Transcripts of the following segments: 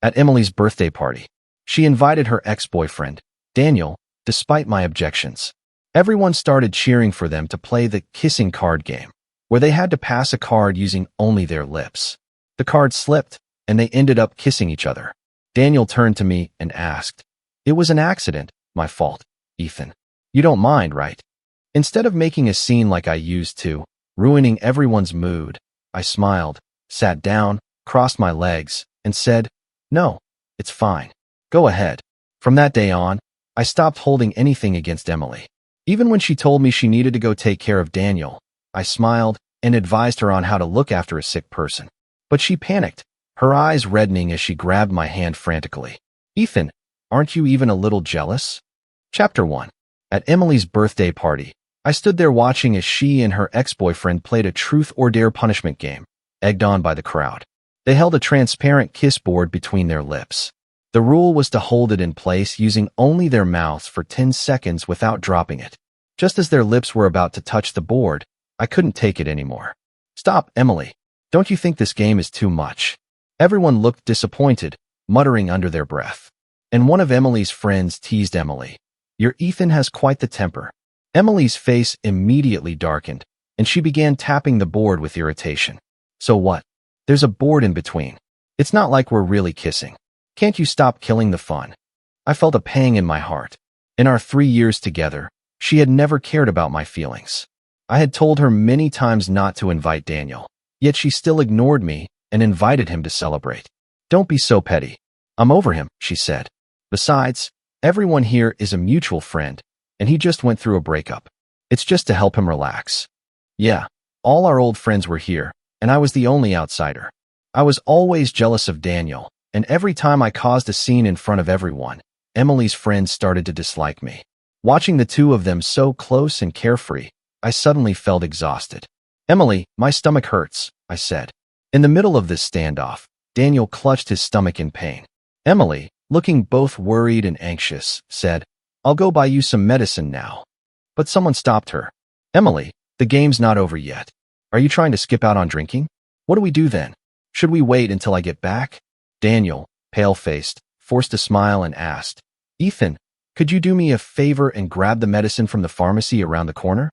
at Emily's birthday party. She invited her ex-boyfriend, Daniel, despite my objections. Everyone started cheering for them to play the kissing card game, where they had to pass a card using only their lips. The card slipped, and they ended up kissing each other. Daniel turned to me and asked, "It was an accident, my fault, Ethan. You don't mind, right?" Instead of making a scene like I used to, ruining everyone's mood, I smiled, sat down, crossed my legs, and said, "No, it's fine. Go ahead." From that day on, I stopped holding anything against Emily. Even when she told me she needed to go take care of Daniel, I smiled and advised her on how to look after a sick person. But she panicked, her eyes reddening as she grabbed my hand frantically. "Ethan, aren't you even a little jealous?" Chapter 1. At Emily's birthday party, I stood there watching as she and her ex-boyfriend played a truth or dare punishment game, egged on by the crowd. They held a transparent kiss board between their lips. The rule was to hold it in place using only their mouths for 10 seconds without dropping it. Just as their lips were about to touch the board, I couldn't take it anymore. "Stop, Emily. Don't you think this game is too much?" Everyone looked disappointed, muttering under their breath. And one of Emily's friends teased Emily, "Your Ethan has quite the temper." Emily's face immediately darkened, and she began tapping the board with irritation. "So what? There's a board in between. It's not like we're really kissing. Can't you stop killing the fun?" I felt a pang in my heart. In our 3 years together, she had never cared about my feelings. I had told her many times not to invite Daniel, yet she still ignored me and invited him to celebrate. "Don't be so petty. I'm over him," she said. "Besides, everyone here is a mutual friend, and he just went through a breakup. It's just to help him relax." Yeah, all our old friends were here, and I was the only outsider. I was always jealous of Daniel, and every time I caused a scene in front of everyone, Emily's friends started to dislike me. Watching the two of them so close and carefree, I suddenly felt exhausted. "Emily, my stomach hurts," I said. In the middle of this standoff, Daniel clutched his stomach in pain. Emily, looking both worried and anxious, said, "I'll go buy you some medicine now." But someone stopped her. "Emily, the game's not over yet. Are you trying to skip out on drinking? What do we do then? Should we wait until I get back?" Daniel, pale-faced, forced a smile and asked, "Ethan, could you do me a favor and grab the medicine from the pharmacy around the corner?"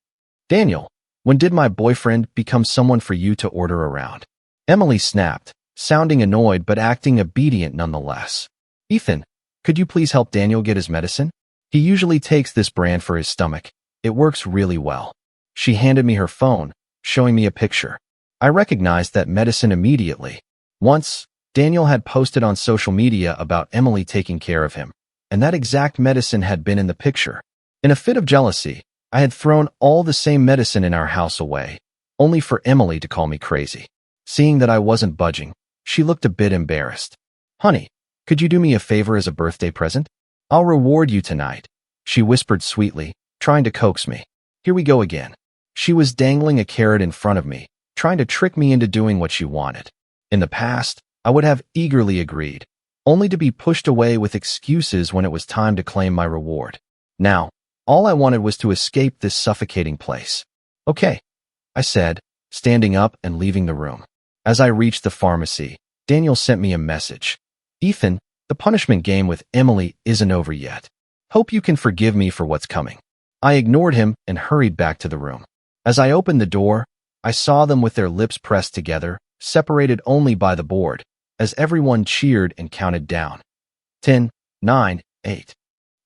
"Daniel, when did my boyfriend become someone for you to order around?" Emily snapped, sounding annoyed but acting obedient nonetheless. "Ethan, could you please help Daniel get his medicine? He usually takes this brand for his stomach. It works really well." She handed me her phone, showing me a picture. I recognized that medicine immediately. Once, Daniel had posted on social media about Emily taking care of him, and that exact medicine had been in the picture. In a fit of jealousy, I had thrown all the same medicine in our house away, only for Emily to call me crazy. Seeing that I wasn't budging, she looked a bit embarrassed. "Honey, could you do me a favor as a birthday present? I'll reward you tonight," she whispered sweetly, trying to coax me. Here we go again. She was dangling a carrot in front of me, trying to trick me into doing what she wanted. In the past, I would have eagerly agreed, only to be pushed away with excuses when it was time to claim my reward. Now, all I wanted was to escape this suffocating place. "Okay," I said, standing up and leaving the room. As I reached the pharmacy, Daniel sent me a message. "Ethan, the punishment game with Emily isn't over yet. Hope you can forgive me for what's coming." I ignored him and hurried back to the room. As I opened the door, I saw them with their lips pressed together, separated only by the board, as everyone cheered and counted down. 10, 9, 8.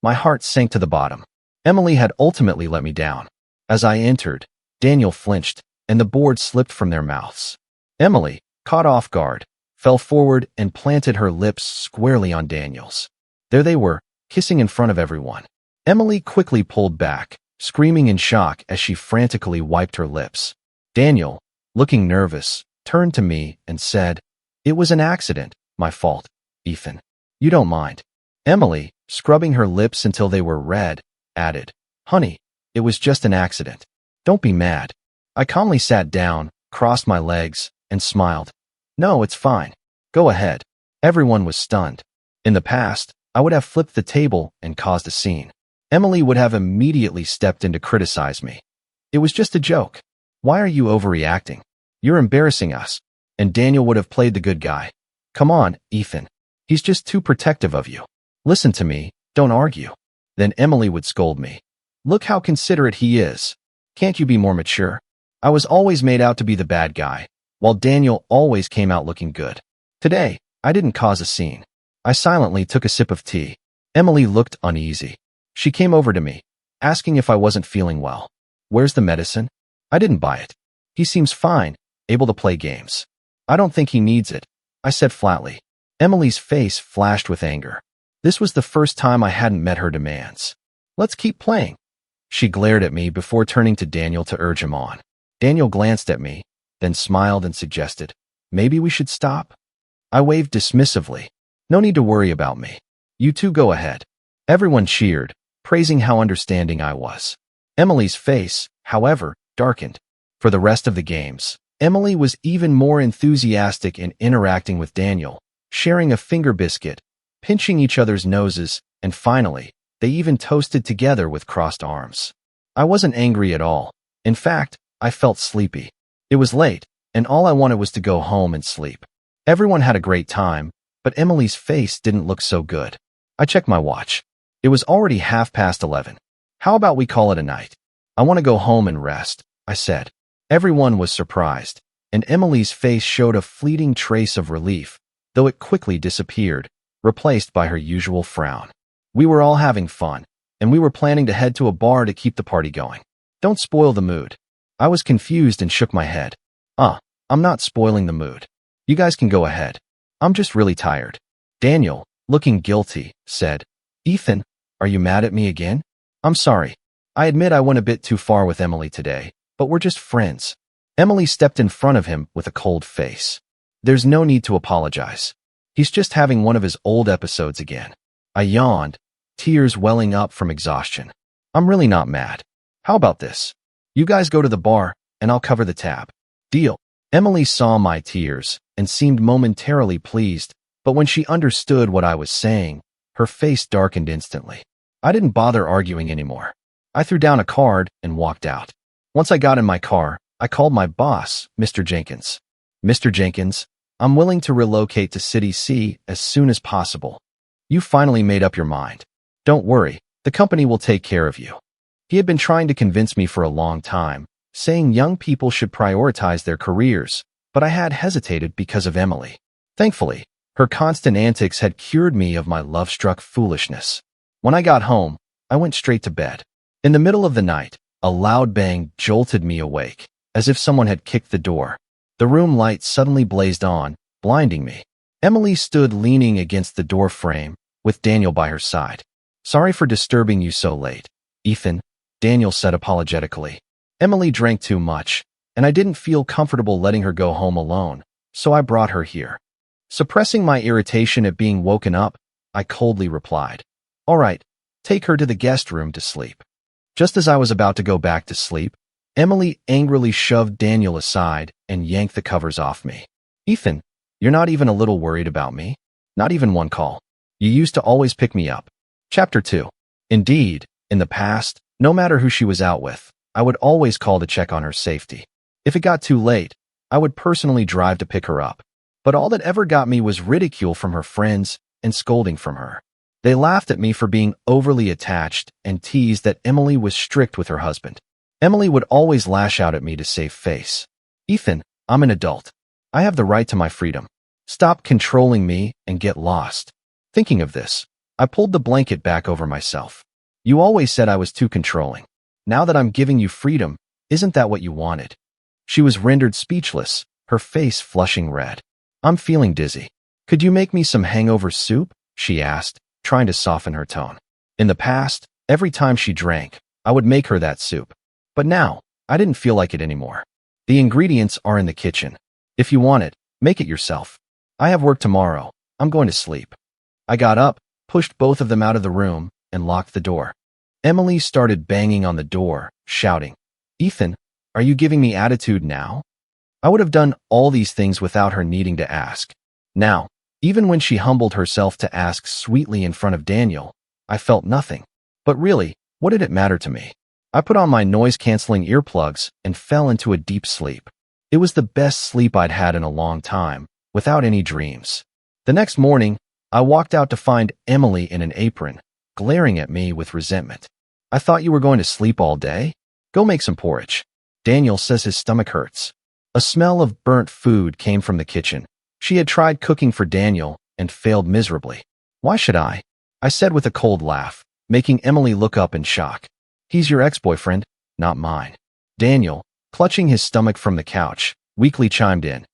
My heart sank to the bottom. Emily had ultimately let me down. As I entered, Daniel flinched, and the board slipped from their mouths. Emily, caught off guard, fell forward and planted her lips squarely on Daniel's. There they were, kissing in front of everyone. Emily quickly pulled back, screaming in shock as she frantically wiped her lips. Daniel, looking nervous, turned to me and said, "It was an accident, my fault, Ethan. You don't mind." Emily, scrubbing her lips until they were red, added, "Honey, it was just an accident. Don't be mad." I calmly sat down, crossed my legs, and smiled. "No, it's fine. Go ahead." Everyone was stunned. In the past, I would have flipped the table and caused a scene. Emily would have immediately stepped in to criticize me. "It was just a joke. Why are you overreacting? You're embarrassing us." And Daniel would have played the good guy. "Come on, Ethan. He's just too protective of you. Listen to me, don't argue. Then Emily would scold me. Look how considerate he is. Can't you be more mature? I was always made out to be the bad guy, while Daniel always came out looking good. Today, I didn't cause a scene. I silently took a sip of tea. Emily looked uneasy. She came over to me, asking if I wasn't feeling well. Where's the medicine? I didn't buy it. He seems fine, able to play games. I don't think he needs it, I said flatly. Emily's face flashed with anger. This was the first time I hadn't met her demands. Let's keep playing. She glared at me before turning to Daniel to urge him on. Daniel glanced at me, then smiled and suggested, maybe we should stop? I waved dismissively. No need to worry about me. You two go ahead. Everyone cheered, praising how understanding I was. Emily's face, however, darkened. For the rest of the games, Emily was even more enthusiastic in interacting with Daniel, sharing a finger biscuit, pinching each other's noses, and finally, they even toasted together with crossed arms. I wasn't angry at all. In fact, I felt sleepy. It was late, and all I wanted was to go home and sleep. Everyone had a great time, but Emily's face didn't look so good. I checked my watch. It was already 11:30. How about we call it a night? I want to go home and rest, I said. Everyone was surprised, and Emily's face showed a fleeting trace of relief, though it quickly disappeared, replaced by her usual frown. We were all having fun, and we were planning to head to a bar to keep the party going. Don't spoil the mood. I was confused and shook my head. I'm not spoiling the mood. You guys can go ahead. I'm just really tired. Daniel, looking guilty, said, Ethan, are you mad at me again? I'm sorry. I admit I went a bit too far with Emily today, but we're just friends. Emily stepped in front of him with a cold face. There's no need to apologize. He's just having one of his old episodes again. I yawned, tears welling up from exhaustion. I'm really not mad. How about this? You guys go to the bar, and I'll cover the tab. Deal. Emily saw my tears and seemed momentarily pleased, but when she understood what I was saying, her face darkened instantly. I didn't bother arguing anymore. I threw down a card and walked out. Once I got in my car, I called my boss, Mr. Jenkins. Mr. Jenkins, I'm willing to relocate to City C as soon as possible. You finally made up your mind. Don't worry, the company will take care of you. He had been trying to convince me for a long time, saying young people should prioritize their careers, but I had hesitated because of Emily. Thankfully, her constant antics had cured me of my love-struck foolishness. When I got home, I went straight to bed. In the middle of the night, a loud bang jolted me awake, as if someone had kicked the door. The room light suddenly blazed on, blinding me. Emily stood leaning against the door frame, with Daniel by her side. Sorry for disturbing you so late, Ethan, Daniel said apologetically. Emily drank too much, and I didn't feel comfortable letting her go home alone, so I brought her here. Suppressing my irritation at being woken up, I coldly replied, All right, take her to the guest room to sleep. Just as I was about to go back to sleep, Emily angrily shoved Daniel aside and yanked the covers off me. Ethan, you're not even a little worried about me? Not even one call. You used to always pick me up. Chapter 2. Indeed, in the past, no matter who she was out with, I would always call to check on her safety. If it got too late, I would personally drive to pick her up. But all that ever got me was ridicule from her friends and scolding from her. They laughed at me for being overly attached and teased that Emily was strict with her husband. Emily would always lash out at me to save face. Ethan, I'm an adult. I have the right to my freedom. Stop controlling me and get lost. Thinking of this, I pulled the blanket back over myself. You always said I was too controlling. Now that I'm giving you freedom, isn't that what you wanted? She was rendered speechless, her face flushing red. I'm feeling dizzy. Could you make me some hangover soup? She asked, trying to soften her tone. In the past, every time she drank, I would make her that soup. But now, I didn't feel like it anymore. The ingredients are in the kitchen. If you want it, make it yourself. I have work tomorrow. I'm going to sleep. I got up, pushed both of them out of the room, and locked the door. Emily started banging on the door, shouting, Ethan, are you giving me attitude now? I would have done all these things without her needing to ask. Now, even when she humbled herself to ask sweetly in front of Daniel, I felt nothing. But really, what did it matter to me? I put on my noise-canceling earplugs and fell into a deep sleep. It was the best sleep I'd had in a long time, without any dreams. The next morning, I walked out to find Emily in an apron, glaring at me with resentment. I thought you were going to sleep all day? Go make some porridge. Daniel says his stomach hurts. A smell of burnt food came from the kitchen. She had tried cooking for Daniel and failed miserably. Why should I? I said with a cold laugh, making Emily look up in shock. He's your ex-boyfriend, not mine. Daniel, clutching his stomach from the couch, weakly chimed in.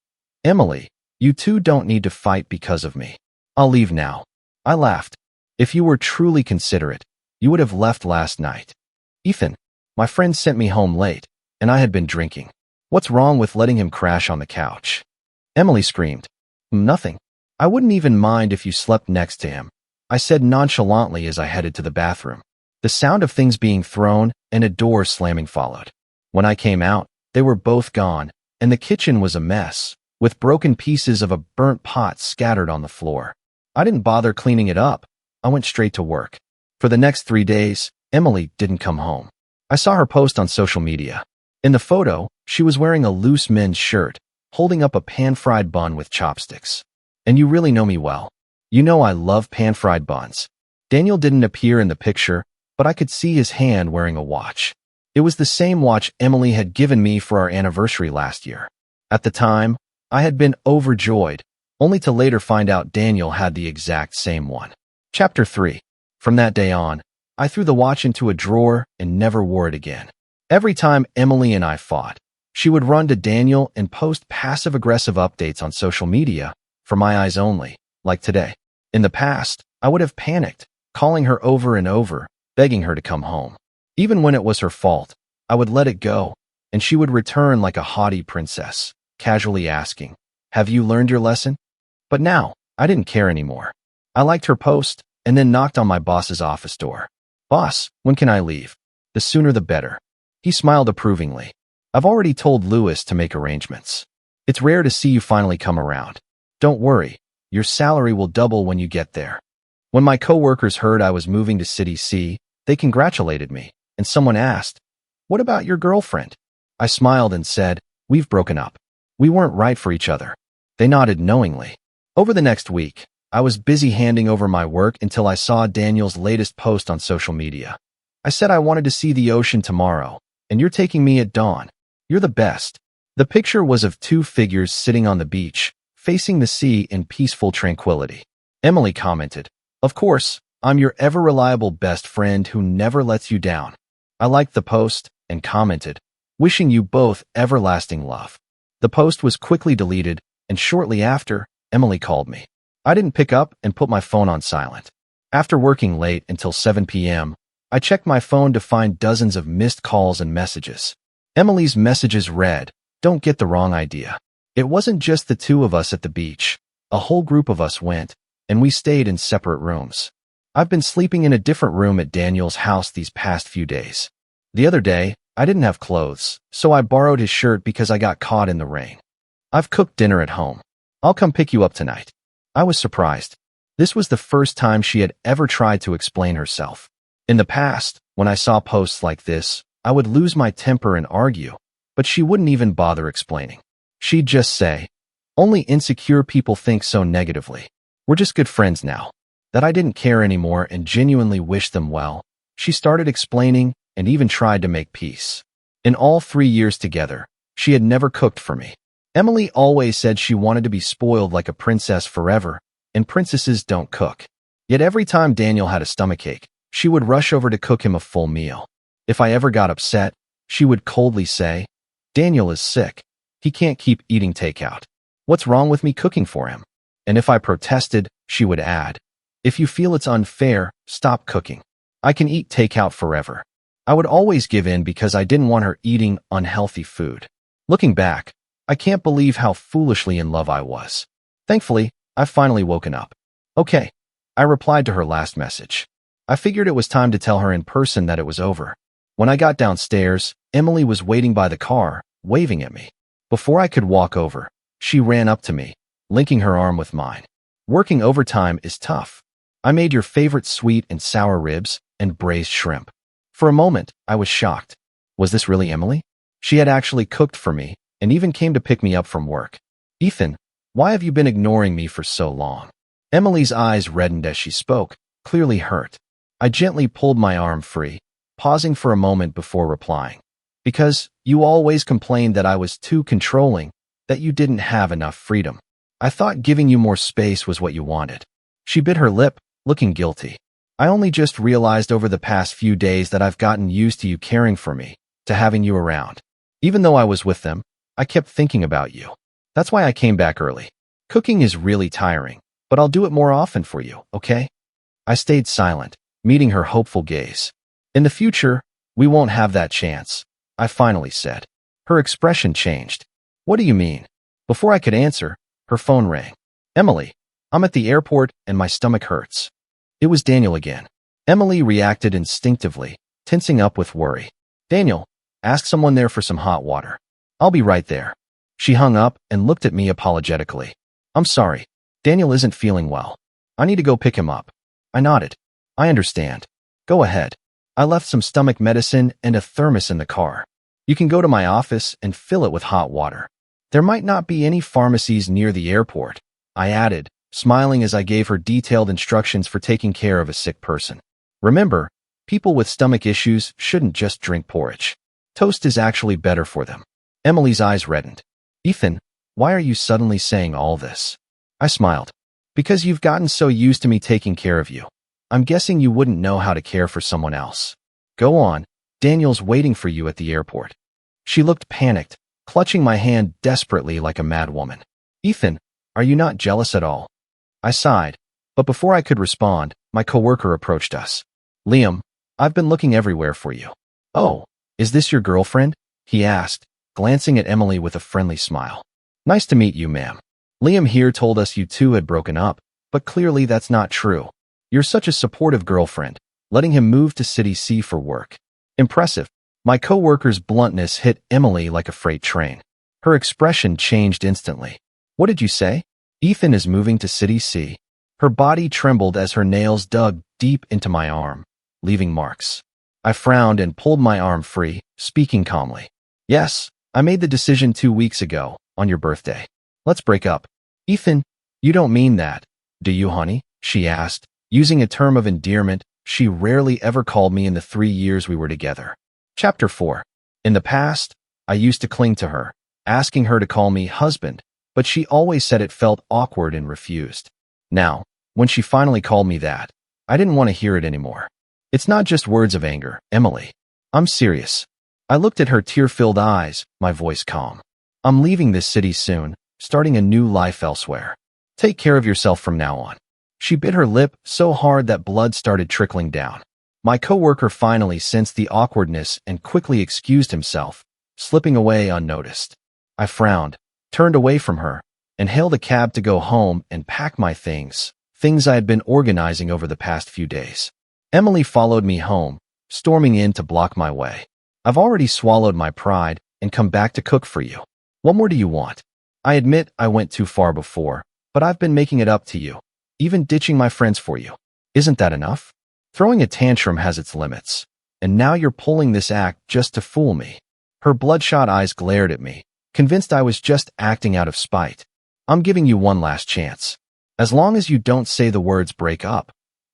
Emily, you two don't need to fight because of me. I'll leave now. I laughed. If you were truly considerate, you would have left last night. Ethan, my friend sent me home late, and I had been drinking. What's wrong with letting him crash on the couch? Emily screamed. Nothing. I wouldn't even mind if you slept next to him, I said nonchalantly as I headed to the bathroom. The sound of things being thrown and a door slamming followed. When I came out, they were both gone, and the kitchen was a mess, with broken pieces of a burnt pot scattered on the floor. I didn't bother cleaning it up. I went straight to work. For the next 3 days, Emily didn't come home. I saw her post on social media. In the photo, she was wearing a loose men's shirt, holding up a pan-fried bun with chopsticks. And you really know me well. You know I love pan-fried buns. Daniel didn't appear in the picture, but I could see his hand wearing a watch. It was the same watch Emily had given me for our anniversary last year. At the time, I had been overjoyed, only to later find out Daniel had the exact same one. Chapter 3. From that day on, I threw the watch into a drawer and never wore it again. Every time Emily and I fought, she would run to Daniel and post passive-aggressive updates on social media, for my eyes only, like today. In the past, I would have panicked, calling her over and over, begging her to come home. Even when it was her fault, I would let it go, and she would return like a haughty princess, casually asking, "Have you learned your lesson?" But now, I didn't care anymore. I liked her post, and then knocked on my boss's office door. "Boss, when can I leave?" "The sooner the better." He smiled approvingly. "I've already told Lewis to make arrangements. It's rare to see you finally come around. Don't worry, your salary will double when you get there." When my coworkers heard I was moving to City C, they congratulated me, and someone asked, "What about your girlfriend?" I smiled and said, "We've broken up. We weren't right for each other." They nodded knowingly. Over the next week, I was busy handing over my work until I saw Daniel's latest post on social media. I said I wanted to see the ocean tomorrow, and you're taking me at dawn. You're the best. The picture was of 2 figures sitting on the beach, facing the sea in peaceful tranquility. Emily commented, "Of course, I'm your ever-reliable best friend who never lets you down." I liked the post and commented, "Wishing you both everlasting love." The post was quickly deleted, and shortly after, Emily called me. I didn't pick up and put my phone on silent. After working late until 7 p.m., I checked my phone to find dozens of missed calls and messages. Emily's messages read, "Don't get the wrong idea. It wasn't just the 2 of us at the beach. A whole group of us went, and we stayed in separate rooms. I've been sleeping in a different room at Daniel's house these past few days. The other day, I didn't have clothes, so I borrowed his shirt because I got caught in the rain. I've cooked dinner at home. I'll come pick you up tonight." I was surprised. This was the first time she had ever tried to explain herself. In the past, when I saw posts like this, I would lose my temper and argue, but she wouldn't even bother explaining. She'd just say, "Only insecure people think so negatively. We're just good friends now." That I didn't care anymore and genuinely wished them well. She started explaining and even tried to make peace. In all 3 years together, she had never cooked for me. Emily always said she wanted to be spoiled like a princess forever, and princesses don't cook. Yet every time Daniel had a stomachache, she would rush over to cook him a full meal. If I ever got upset, she would coldly say, "Daniel is sick. He can't keep eating takeout. What's wrong with me cooking for him?" And if I protested, she would add, "If you feel it's unfair, stop cooking. I can eat takeout forever." I would always give in because I didn't want her eating unhealthy food. Looking back, I can't believe how foolishly in love I was. Thankfully, I've finally woken up. "Okay," I replied to her last message. I figured it was time to tell her in person that it was over. When I got downstairs, Emily was waiting by the car, waving at me. Before I could walk over, she ran up to me, linking her arm with mine. "Working overtime is tough. I made your favorite sweet and sour ribs and braised shrimp." For a moment, I was shocked. Was this really Emily? She had actually cooked for me, and even came to pick me up from work. "Ethan, why have you been ignoring me for so long?" Emily's eyes reddened as she spoke, clearly hurt. I gently pulled my arm free, pausing for a moment before replying. Because you always complained that I was too controlling, that you didn't have enough freedom. I thought giving you more space was what you wanted. She bit her lip, looking guilty. I only just realized over the past few days that I've gotten used to you caring for me, to having you around. Even though I was with them, I kept thinking about you. That's why I came back early. Cooking is really tiring, but I'll do it more often for you, okay? I stayed silent, meeting her hopeful gaze. In the future, we won't have that chance, I finally said. Her expression changed. What do you mean? Before I could answer, her phone rang. Emily, I'm at the airport and my stomach hurts. It was Daniel again. Emily reacted instinctively, tensing up with worry. Daniel, ask someone there for some hot water. I'll be right there. She hung up and looked at me apologetically. I'm sorry. Daniel isn't feeling well. I need to go pick him up. I nodded. I understand. Go ahead. I left some stomach medicine and a thermos in the car. You can go to my office and fill it with hot water. There might not be any pharmacies near the airport, I added, smiling as I gave her detailed instructions for taking care of a sick person. Remember, people with stomach issues shouldn't just drink porridge. Toast is actually better for them. Emily's eyes reddened. Ethan, why are you suddenly saying all this? I smiled. Because you've gotten so used to me taking care of you. I'm guessing you wouldn't know how to care for someone else. Go on. Daniel's waiting for you at the airport. She looked panicked, clutching my hand desperately like a mad woman. Ethan, are you not jealous at all? I sighed, but before I could respond, my coworker approached us. Liam, I've been looking everywhere for you. Oh, is this your girlfriend? He asked, glancing at Emily with a friendly smile. Nice to meet you, ma'am. Liam here told us you two had broken up, but clearly that's not true. You're such a supportive girlfriend, letting him move to City C for work. Impressive. My coworker's bluntness hit Emily like a freight train. Her expression changed instantly. What did you say? Ethan is moving to City C. Her body trembled as her nails dug deep into my arm, leaving marks. I frowned and pulled my arm free, speaking calmly. Yes, I made the decision 2 weeks ago, on your birthday. Let's break up. Ethan, you don't mean that, do you, honey? She asked, using a term of endearment she rarely ever called me in the 3 years we were together. Chapter 4. In the past, I used to cling to her, asking her to call me husband, but she always said it felt awkward and refused. Now, when she finally called me that, I didn't want to hear it anymore. It's not just words of anger, Emily. I'm serious. I looked at her tear-filled eyes, my voice calm. I'm leaving this city soon, starting a new life elsewhere. Take care of yourself from now on. She bit her lip so hard that blood started trickling down. My coworker finally sensed the awkwardness and quickly excused himself, slipping away unnoticed. I frowned, turned away from her, and hailed a cab to go home and pack my things I had been organizing over the past few days. Emily followed me home, storming in to block my way. I've already swallowed my pride and come back to cook for you. What more do you want? I admit I went too far before, but I've been making it up to you, even ditching my friends for you. Isn't that enough? Throwing a tantrum has its limits, and now you're pulling this act just to fool me. Her bloodshot eyes glared at me, convinced I was just acting out of spite. I'm giving you one last chance. As long as you don't say the words break up,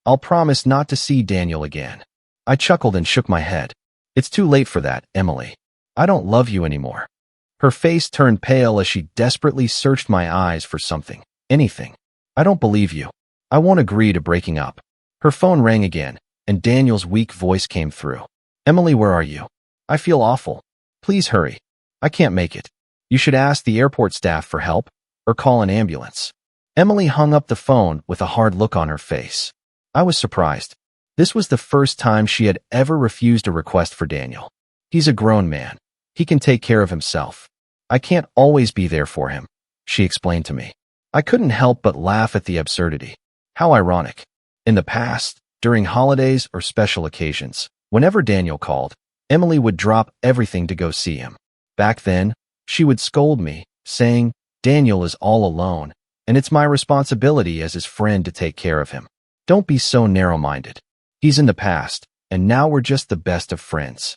I'll promise not to see Daniel again. I chuckled and shook my head. It's too late for that, Emily. I don't love you anymore. Her face turned pale as she desperately searched my eyes for something, anything. I don't believe you. I won't agree to breaking up. Her phone rang again, and Daniel's weak voice came through. Emily, where are you? I feel awful. Please hurry. I can't make it. You should ask the airport staff for help, or call an ambulance. Emily hung up the phone with a hard look on her face. I was surprised. This was the first time she had ever refused a request for Daniel. He's a grown man. He can take care of himself. I can't always be there for him, she explained to me. I couldn't help but laugh at the absurdity. How ironic. In the past, during holidays or special occasions, whenever Daniel called, Emily would drop everything to go see him. Back then, she would scold me, saying, Daniel is all alone, and it's my responsibility as his friend to take care of him. Don't be so narrow-minded. He's in the past, and now we're just the best of friends.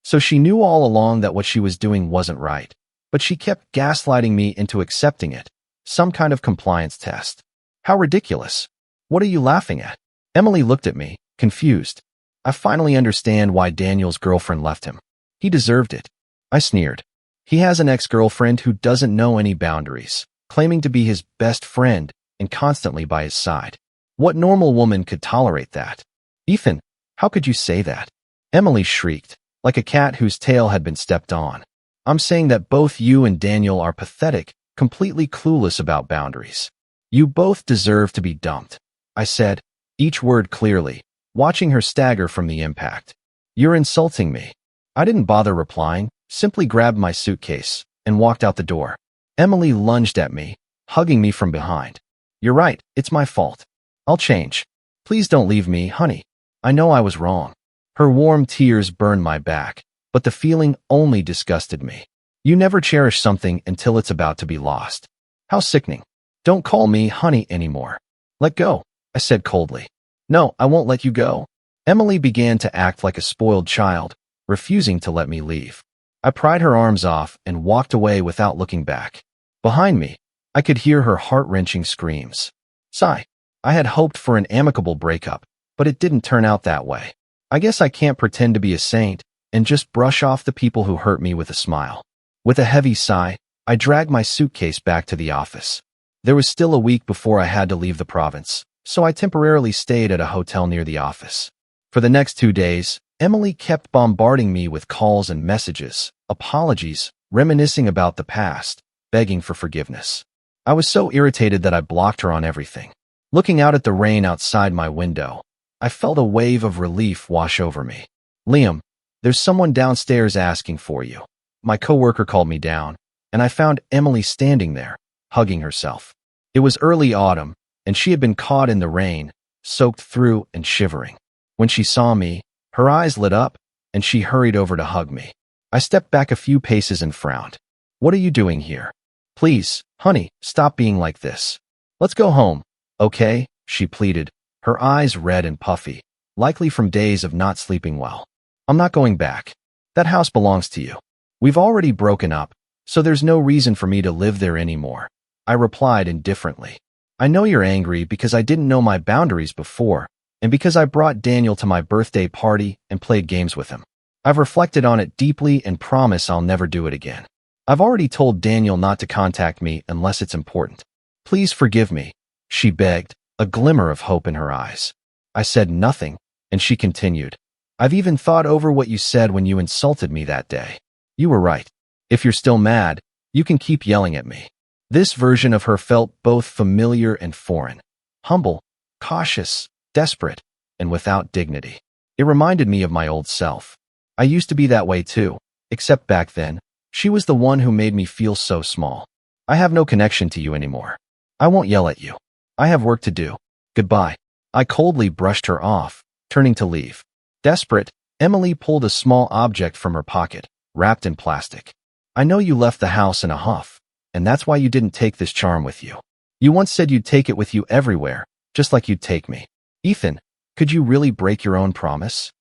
So she knew all along that what she was doing wasn't right, but she kept gaslighting me into accepting it, some kind of compliance test. How ridiculous. What are you laughing at? Emily looked at me, confused. I finally understand why Daniel's girlfriend left him. He deserved it. I sneered. He has an ex-girlfriend who doesn't know any boundaries, claiming to be his best friend and constantly by his side. What normal woman could tolerate that? Ethan, how could you say that? Emily shrieked, like a cat whose tail had been stepped on. I'm saying that both you and Daniel are pathetic, completely clueless about boundaries. You both deserve to be dumped, I said, each word clearly, watching her stagger from the impact. You're insulting me. I didn't bother replying, simply grabbed my suitcase and walked out the door. Emily lunged at me, hugging me from behind. You're right, it's my fault. I'll change. Please don't leave me, honey. I know I was wrong. Her warm tears burned my back, but the feeling only disgusted me. You never cherish something until it's about to be lost. How sickening. Don't call me honey anymore. Let go, I said coldly. No, I won't let you go. Emily began to act like a spoiled child, refusing to let me leave. I pried her arms off and walked away without looking back. Behind me, I could hear her heart-wrenching screams. Sigh. I had hoped for an amicable breakup, but it didn't turn out that way. I guess I can't pretend to be a saint and just brush off the people who hurt me with a smile. With a heavy sigh, I dragged my suitcase back to the office. There was still a week before I had to leave the province, so I temporarily stayed at a hotel near the office. For the next 2 days, Emily kept bombarding me with calls and messages, apologies, reminiscing about the past, begging for forgiveness. I was so irritated that I blocked her on everything. Looking out at the rain outside my window, I felt a wave of relief wash over me. Liam, there's someone downstairs asking for you. My coworker called me down, and I found Emily standing there, hugging herself. It was early autumn, and she had been caught in the rain, soaked through and shivering. When she saw me, her eyes lit up, and she hurried over to hug me. I stepped back a few paces and frowned. What are you doing here? Please, honey, stop being like this. Let's go home, okay? She pleaded, her eyes red and puffy, likely from days of not sleeping well. I'm not going back. That house belongs to you. We've already broken up, so there's no reason for me to live there anymore. I replied indifferently. I know you're angry because I didn't know my boundaries before, and because I brought Daniel to my birthday party and played games with him. I've reflected on it deeply and promise I'll never do it again. I've already told Daniel not to contact me unless it's important. Please forgive me, she begged, a glimmer of hope in her eyes. I said nothing, and she continued. I've even thought over what you said when you insulted me that day. You were right. If you're still mad, you can keep yelling at me. This version of her felt both familiar and foreign. Humble, cautious, desperate, and without dignity. It reminded me of my old self. I used to be that way too, except back then, she was the one who made me feel so small. I have no connection to you anymore. I won't yell at you. I have work to do. Goodbye. I coldly brushed her off, turning to leave. Desperate, Emily pulled a small object from her pocket, wrapped in plastic. I know you left the house in a huff, and that's why you didn't take this charm with you. You once said you'd take it with you everywhere, just like you'd take me. Ethan, could you really break your own promise?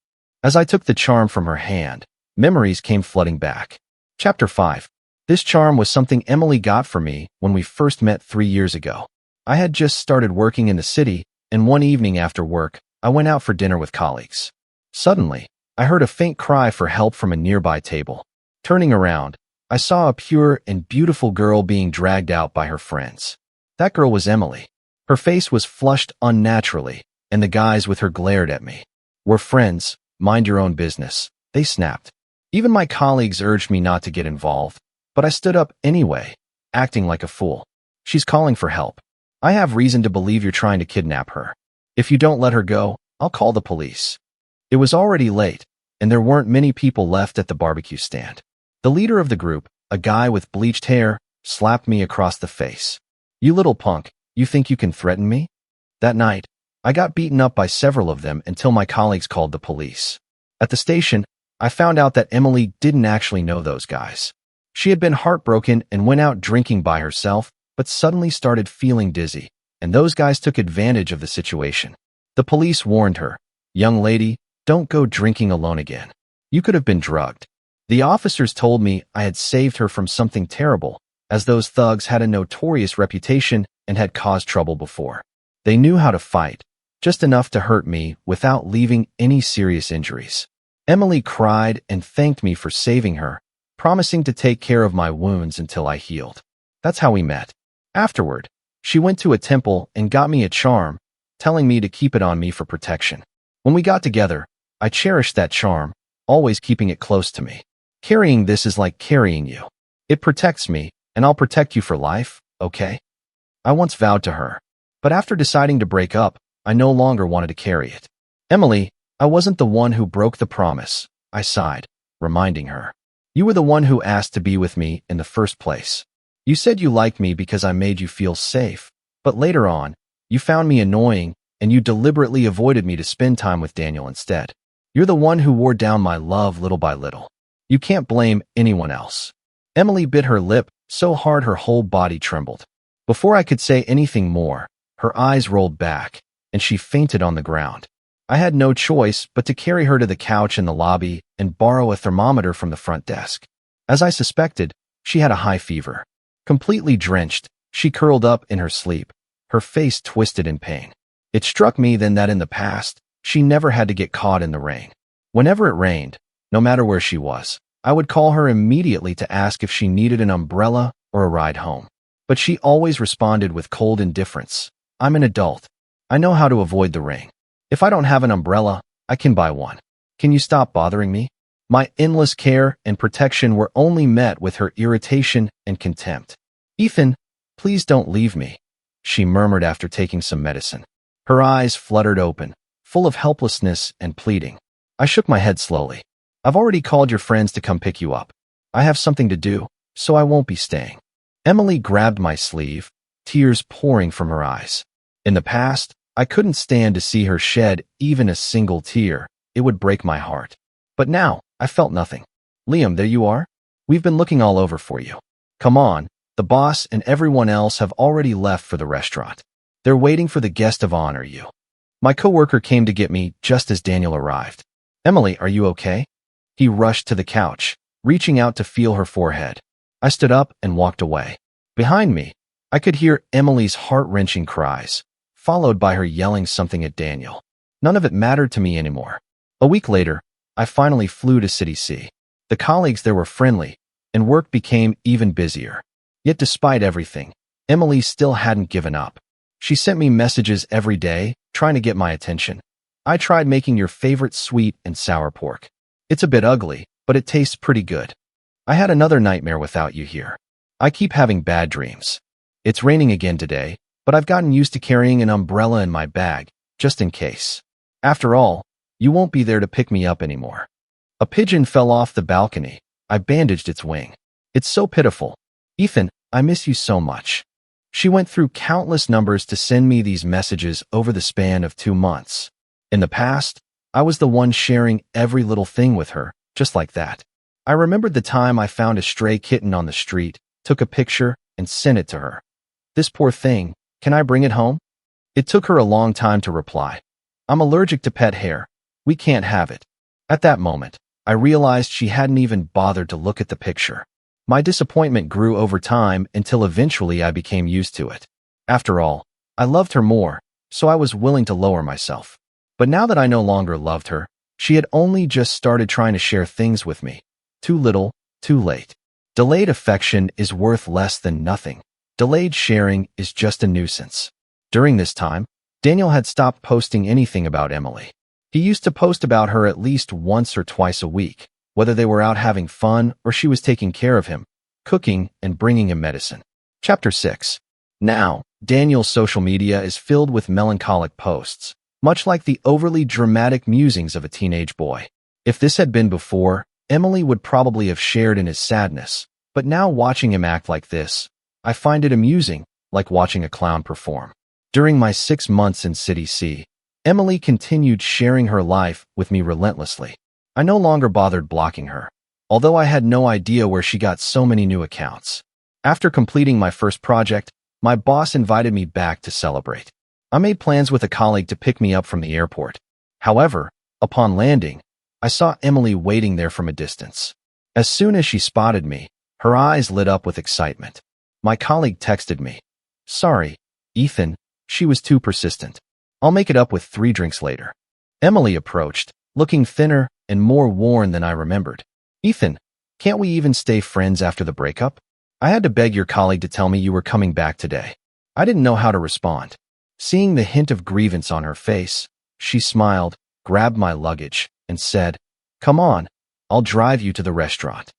As I took the charm from her hand, memories came flooding back. Chapter 5. This charm was something Emily got for me when we first met 3 years ago. I had just started working in the city, and one evening after work, I went out for dinner with colleagues. Suddenly, I heard a faint cry for help from a nearby table. Turning around, I saw a pure and beautiful girl being dragged out by her friends. That girl was Emily. Her face was flushed unnaturally, and the guys with her glared at me. We're friends, mind your own business, they snapped. Even my colleagues urged me not to get involved, but I stood up anyway, acting like a fool. She's calling for help. I have reason to believe you're trying to kidnap her. If you don't let her go, I'll call the police. It was already late, and there weren't many people left at the barbecue stand. The leader of the group, a guy with bleached hair, slapped me across the face. You little punk, you think you can threaten me? That night, I got beaten up by several of them until my colleagues called the police. At the station, I found out that Emily didn't actually know those guys. She had been heartbroken and went out drinking by herself, but suddenly started feeling dizzy, and those guys took advantage of the situation. The police warned her, "Young lady, don't go drinking alone again. You could have been drugged." The officers told me I had saved her from something terrible, as those thugs had a notorious reputation and had caused trouble before. They knew how to fight, just enough to hurt me without leaving any serious injuries. Emily cried and thanked me for saving her, promising to take care of my wounds until I healed. That's how we met. Afterward, she went to a temple and got me a charm, telling me to keep it on me for protection. When we got together, I cherished that charm, always keeping it close to me. Carrying this is like carrying you. It protects me, and I'll protect you for life, okay? I once vowed to her. But after deciding to break up, I no longer wanted to carry it. Emily, I wasn't the one who broke the promise, I sighed, reminding her. You were the one who asked to be with me in the first place. You said you liked me because I made you feel safe, but later on, you found me annoying and you deliberately avoided me to spend time with Daniel instead. You're the one who wore down my love little by little. You can't blame anyone else. Emily bit her lip so hard her whole body trembled. Before I could say anything more, her eyes rolled back, and she fainted on the ground. I had no choice but to carry her to the couch in the lobby and borrow a thermometer from the front desk. As I suspected, she had a high fever. Completely drenched, she curled up in her sleep, her face twisted in pain. It struck me then that in the past, she never had to get caught in the rain. Whenever it rained, no matter where she was, I would call her immediately to ask if she needed an umbrella or a ride home. But she always responded with cold indifference. I'm an adult. I know how to avoid the rain. If I don't have an umbrella, I can buy one. Can you stop bothering me? My endless care and protection were only met with her irritation and contempt. Ethan, please don't leave me, she murmured after taking some medicine. Her eyes fluttered open, full of helplessness and pleading. I shook my head slowly. I've already called your friends to come pick you up. I have something to do, so I won't be staying. Emily grabbed my sleeve, tears pouring from her eyes. In the past, I couldn't stand to see her shed even a single tear. It would break my heart. But now, I felt nothing. Liam, there you are? We've been looking all over for you. Come on, the boss and everyone else have already left for the restaurant. They're waiting for the guest of honor, you. My coworker came to get me just as Daniel arrived. Emily, are you okay? He rushed to the couch, reaching out to feel her forehead. I stood up and walked away. Behind me, I could hear Emily's heart-wrenching cries, followed by her yelling something at Daniel. None of it mattered to me anymore. A week later, I finally flew to City C. The colleagues there were friendly, and work became even busier. Yet despite everything, Emily still hadn't given up. She sent me messages every day, trying to get my attention. I tried making your favorite sweet and sour pork. It's a bit ugly, but it tastes pretty good. I had another nightmare without you here. I keep having bad dreams. It's raining again today, but I've gotten used to carrying an umbrella in my bag, just in case. After all, you won't be there to pick me up anymore. A pigeon fell off the balcony. I bandaged its wing. It's so pitiful. Ethan, I miss you so much. She went through countless numbers to send me these messages over the span of 2 months. In the past, I was the one sharing every little thing with her, just like that. I remembered the time I found a stray kitten on the street, took a picture, and sent it to her. This poor thing, can I bring it home? It took her a long time to reply. I'm allergic to pet hair. We can't have it. At that moment, I realized she hadn't even bothered to look at the picture. My disappointment grew over time until eventually I became used to it. After all, I loved her more, so I was willing to lower myself. But now that I no longer loved her, she had only just started trying to share things with me. Too little, too late. Delayed affection is worth less than nothing. Delayed sharing is just a nuisance. During this time, Daniel had stopped posting anything about Emily. He used to post about her at least once or twice a week, whether they were out having fun or she was taking care of him, cooking and bringing him medicine. Chapter 6. Now, Daniel's social media is filled with melancholic posts, much like the overly dramatic musings of a teenage boy. If this had been before, Emily would probably have shared in his sadness, but now watching him act like this, I find it amusing, like watching a clown perform. During my 6 months in City C, Emily continued sharing her life with me relentlessly. I no longer bothered blocking her, although I had no idea where she got so many new accounts. After completing my first project, my boss invited me back to celebrate. I made plans with a colleague to pick me up from the airport. However, upon landing, I saw Emily waiting there from a distance. As soon as she spotted me, her eyes lit up with excitement. My colleague texted me, "Sorry, Ethan, she was too persistent. I'll make it up with 3 drinks later. Emily approached, looking thinner and more worn than I remembered. Ethan, can't we even stay friends after the breakup? I had to beg your colleague to tell me you were coming back today. I didn't know how to respond. Seeing the hint of grievance on her face, she smiled, grabbed my luggage, and said, "Come on, I'll drive you to the restaurant."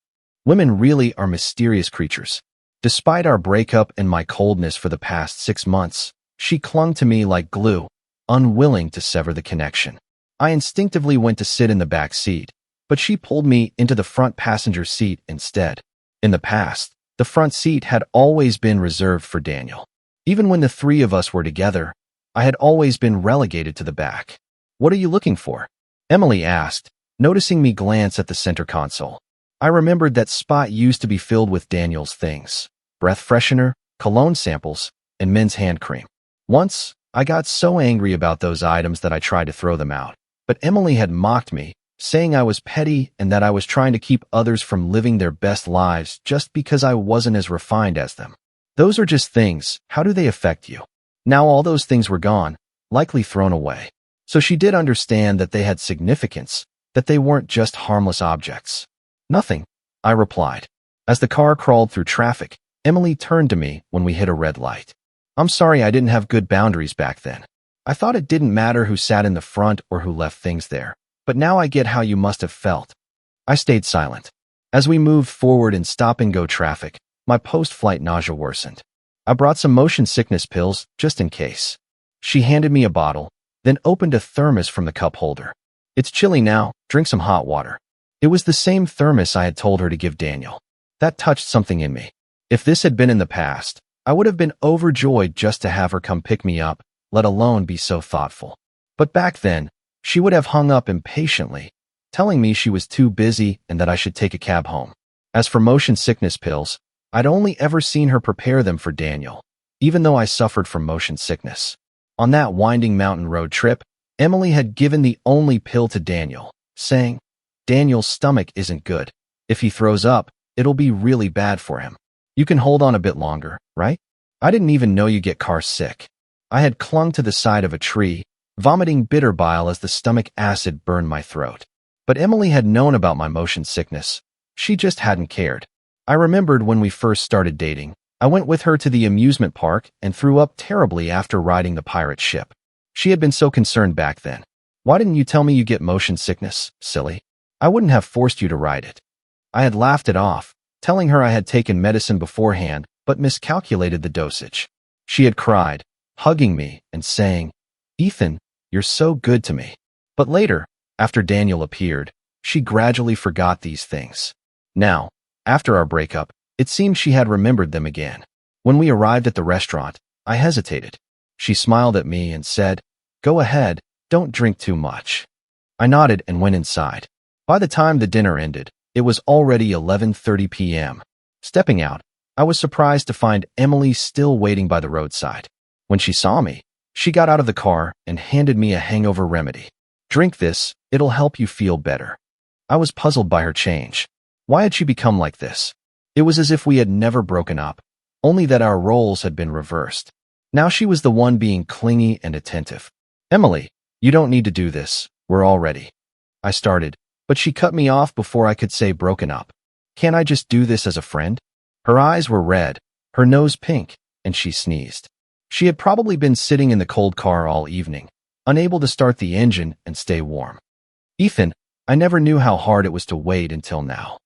Women really are mysterious creatures. Despite our breakup and my coldness for the past 6 months, she clung to me like glue, unwilling to sever the connection. I instinctively went to sit in the back seat, but she pulled me into the front passenger seat instead. In the past, the front seat had always been reserved for Daniel. Even when the 3 of us were together, I had always been relegated to the back. "What are you looking for?" Emily asked, noticing me glance at the center console. I remembered that spot used to be filled with Daniel's things: breath freshener, cologne samples, and men's hand cream. Once, I got so angry about those items that I tried to throw them out. But Emily had mocked me, saying I was petty and that I was trying to keep others from living their best lives just because I wasn't as refined as them. Those are just things. How do they affect you? Now all those things were gone, likely thrown away. So she did understand that they had significance, that they weren't just harmless objects. "Nothing," I replied. As the car crawled through traffic, Emily turned to me when we hit a red light. "I'm sorry I didn't have good boundaries back then. I thought it didn't matter who sat in the front or who left things there, but now I get how you must have felt." I stayed silent. As we moved forward in stop-and-go traffic, my post-flight nausea worsened. I brought some motion sickness pills just in case. She handed me a bottle, then opened a thermos from the cup holder. "It's chilly now, drink some hot water." It was the same thermos I had told her to give Daniel. That touched something in me. If this had been in the past, I would have been overjoyed just to have her come pick me up, let alone be so thoughtful. But back then, she would have hung up impatiently, telling me she was too busy and that I should take a cab home. As for motion sickness pills, I'd only ever seen her prepare them for Daniel, even though I suffered from motion sickness. On that winding mountain road trip, Emily had given the only pill to Daniel, saying, "Daniel's stomach isn't good. If he throws up, it'll be really bad for him. You can hold on a bit longer, right? I didn't even know you get car sick." I had clung to the side of a tree, vomiting bitter bile as the stomach acid burned my throat. But Emily had known about my motion sickness. She just hadn't cared. I remembered when we first started dating, I went with her to the amusement park and threw up terribly after riding the pirate ship. She had been so concerned back then. "Why didn't you tell me you get motion sickness, silly? I wouldn't have forced you to ride it." I had laughed it off, telling her I had taken medicine beforehand but miscalculated the dosage. She had cried, hugging me and saying, "Ethan, you're so good to me." But later, after Daniel appeared, she gradually forgot these things. Now, after our breakup, it seemed she had remembered them again. When we arrived at the restaurant, I hesitated. She smiled at me and said, "Go ahead, don't drink too much." I nodded and went inside. By the time the dinner ended, it was already 11:30 p.m. Stepping out, I was surprised to find Emily still waiting by the roadside. When she saw me, she got out of the car and handed me a hangover remedy. "Drink this, it'll help you feel better." I was puzzled by her change. Why had she become like this? It was as if we had never broken up, only that our roles had been reversed. Now she was the one being clingy and attentive. "Emily, you don't need to do this. We're all ready." I started, but she cut me off before I could say broken up. "Can't I just do this as a friend?" Her eyes were red, her nose pink, and she sneezed. She had probably been sitting in the cold car all evening, unable to start the engine and stay warm. "Ethan, I never knew how hard it was to wait until now."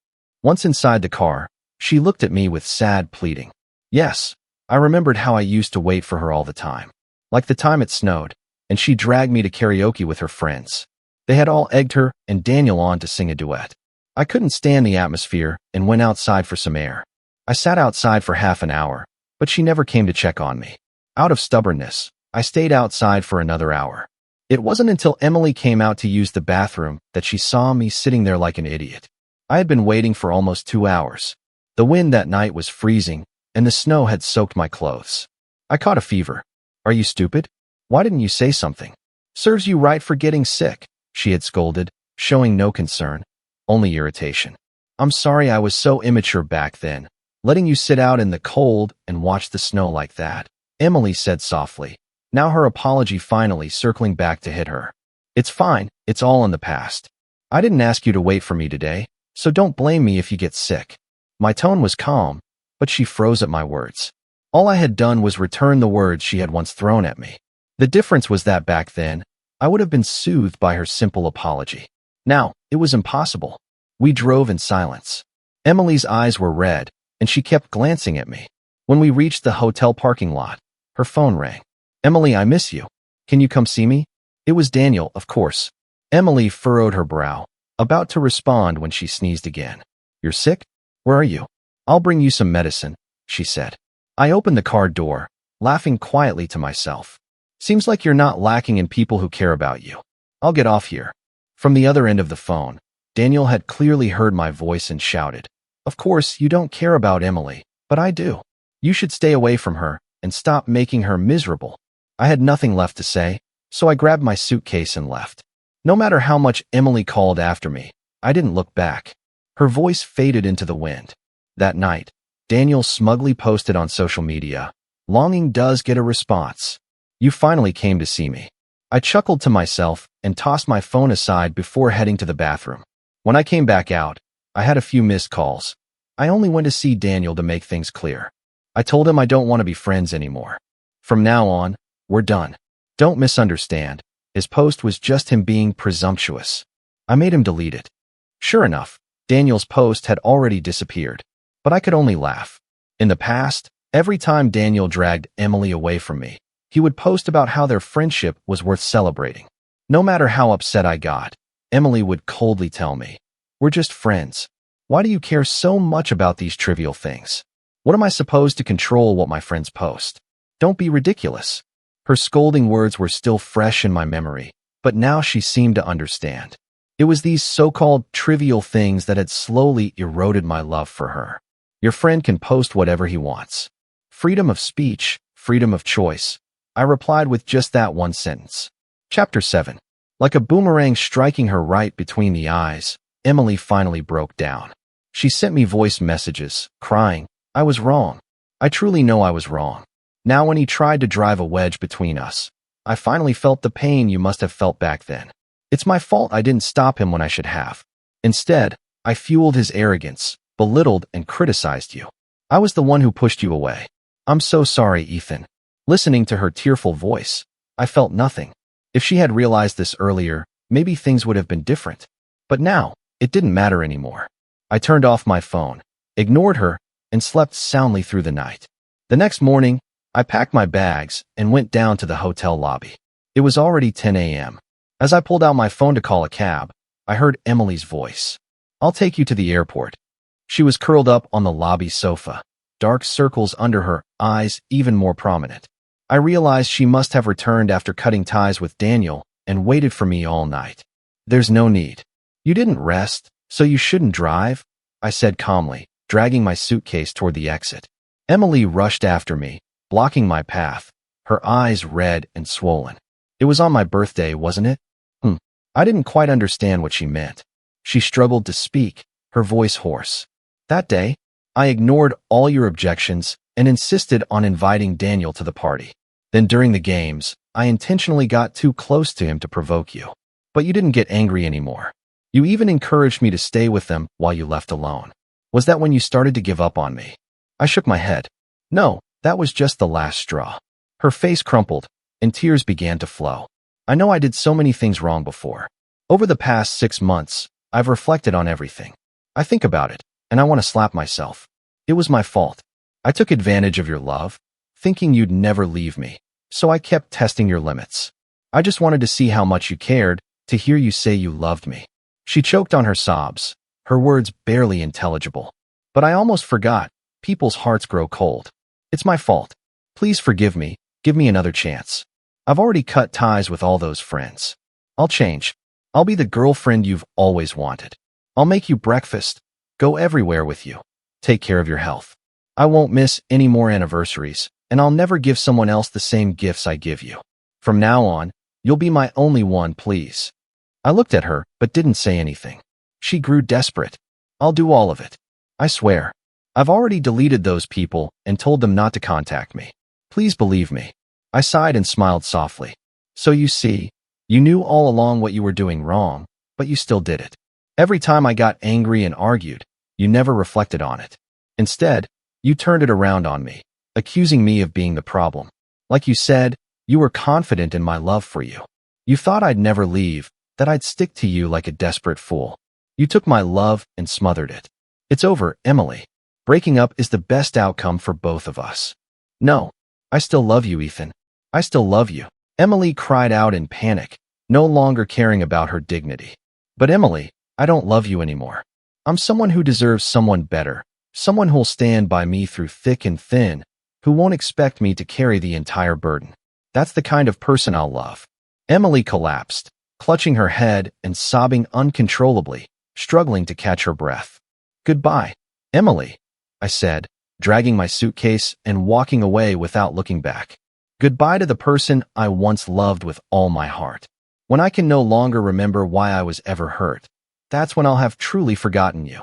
Once inside the car, she looked at me with sad pleading. Yes, I remembered how I used to wait for her all the time. Like the time it snowed, and she dragged me to karaoke with her friends. They had all egged her and Daniel on to sing a duet. I couldn't stand the atmosphere and went outside for some air. I sat outside for half an hour, but she never came to check on me. Out of stubbornness, I stayed outside for another hour. It wasn't until Emily came out to use the bathroom that she saw me sitting there like an idiot. I had been waiting for almost 2 hours. The wind that night was freezing, and the snow had soaked my clothes. I caught a fever. "Are you stupid? Why didn't you say something? Serves you right for getting sick," she had scolded, showing no concern, only irritation. "I'm sorry I was so immature back then, letting you sit out in the cold and watch the snow like that," Emily said softly, Now her apology finally circling back to hit her. It's fine, it's all in the past. I didn't ask you to wait for me today, so don't blame me if you get sick. My tone was calm, but she froze at my words. All I had done was return the words she had once thrown at me. The difference was that back then, I would have been soothed by her simple apology. Now, it was impossible. We drove in silence. Emily's eyes were red, and she kept glancing at me. When we reached the hotel parking lot, her phone rang. Emily, I miss you. Can you come see me? It was Daniel, of course. Emily furrowed her brow, about to respond when she sneezed again. You're sick? Where are you? I'll bring you some medicine, she said. I opened the car door, laughing quietly to myself. Seems like you're not lacking in people who care about you. I'll get off here. From the other end of the phone, Daniel had clearly heard my voice and shouted, Of course, you don't care about Emily, but I do. You should stay away from her and stop making her miserable. I had nothing left to say, so I grabbed my suitcase and left. No matter how much Emily called after me, I didn't look back. Her voice faded into the wind. That night, Daniel smugly posted on social media, Longing does get a response. You finally came to see me. I chuckled to myself and tossed my phone aside before heading to the bathroom. When I came back out, I had a few missed calls. I only went to see Daniel to make things clear. I told him I don't want to be friends anymore. From now on, we're done. Don't misunderstand. His post was just him being presumptuous. I made him delete it. Sure enough, Daniel's post had already disappeared, but I could only laugh. In the past, every time Daniel dragged Emily away from me, he would post about how their friendship was worth celebrating. No matter how upset I got, Emily would coldly tell me, We're just friends. Why do you care so much about these trivial things? What am I supposed to control what my friends post? Don't be ridiculous. Her scolding words were still fresh in my memory, but now she seemed to understand. It was these so-called trivial things that had slowly eroded my love for her. Your friend can post whatever he wants. Freedom of speech, freedom of choice. I replied with just that one sentence. Chapter 7. Like a boomerang striking her right between the eyes, Emily finally broke down. She sent me voice messages, crying, I was wrong. I truly know I was wrong. Now when he tried to drive a wedge between us, I finally felt the pain you must have felt back then. It's my fault I didn't stop him when I should have. Instead, I fueled his arrogance, belittled and criticized you. I was the one who pushed you away. I'm so sorry, Ethan. Listening to her tearful voice, I felt nothing. If she had realized this earlier, maybe things would have been different. But now, it didn't matter anymore. I turned off my phone, ignored her, and slept soundly through the night. The next morning, I packed my bags and went down to the hotel lobby. It was already 10 a.m. As I pulled out my phone to call a cab, I heard Emily's voice. I'll take you to the airport. She was curled up on the lobby sofa, dark circles under her eyes even more prominent. I realized she must have returned after cutting ties with Daniel and waited for me all night. There's no need. You didn't rest, so you shouldn't drive, I said calmly, dragging my suitcase toward the exit. Emily rushed after me, blocking my path, her eyes red and swollen. It was on my birthday, wasn't it? I didn't quite understand what she meant. She struggled to speak, her voice hoarse. That day, I ignored all your objections and insisted on inviting Daniel to the party. Then during the games, I intentionally got too close to him to provoke you. But you didn't get angry anymore. You even encouraged me to stay with them while you left alone. Was that when you started to give up on me? I shook my head. No, that was just the last straw. Her face crumpled, and tears began to flow. I know I did so many things wrong before. Over the past 6 months, I've reflected on everything. I think about it, and I want to slap myself. It was my fault. I took advantage of your love, thinking you'd never leave me, so I kept testing your limits. I just wanted to see how much you cared, to hear you say you loved me. She choked on her sobs, her words barely intelligible. But I almost forgot, people's hearts grow cold. It's my fault. Please forgive me, give me another chance. I've already cut ties with all those friends. I'll change. I'll be the girlfriend you've always wanted. I'll make you breakfast, go everywhere with you. Take care of your health. I won't miss any more anniversaries, and I'll never give someone else the same gifts I give you. From now on, you'll be my only one, please. I looked at her, but didn't say anything. She grew desperate. I'll do all of it. I swear. I've already deleted those people and told them not to contact me. Please believe me. I sighed and smiled softly. So you see, you knew all along what you were doing wrong, but you still did it. Every time I got angry and argued, you never reflected on it. Instead, you turned it around on me, accusing me of being the problem. Like you said, you were confident in my love for you. You thought I'd never leave, that I'd stick to you like a desperate fool. You took my love and smothered it. It's over, Emily. Breaking up is the best outcome for both of us. No, I still love you, Ethan. I still love you. Emily cried out in panic, no longer caring about her dignity. But Emily, I don't love you anymore. I'm someone who deserves someone better, someone who'll stand by me through thick and thin, who won't expect me to carry the entire burden. That's the kind of person I'll love. Emily collapsed, clutching her head and sobbing uncontrollably, struggling to catch her breath. Goodbye, Emily, I said, dragging my suitcase and walking away without looking back. Goodbye to the person I once loved with all my heart. When I can no longer remember why I was ever hurt, that's when I'll have truly forgotten you.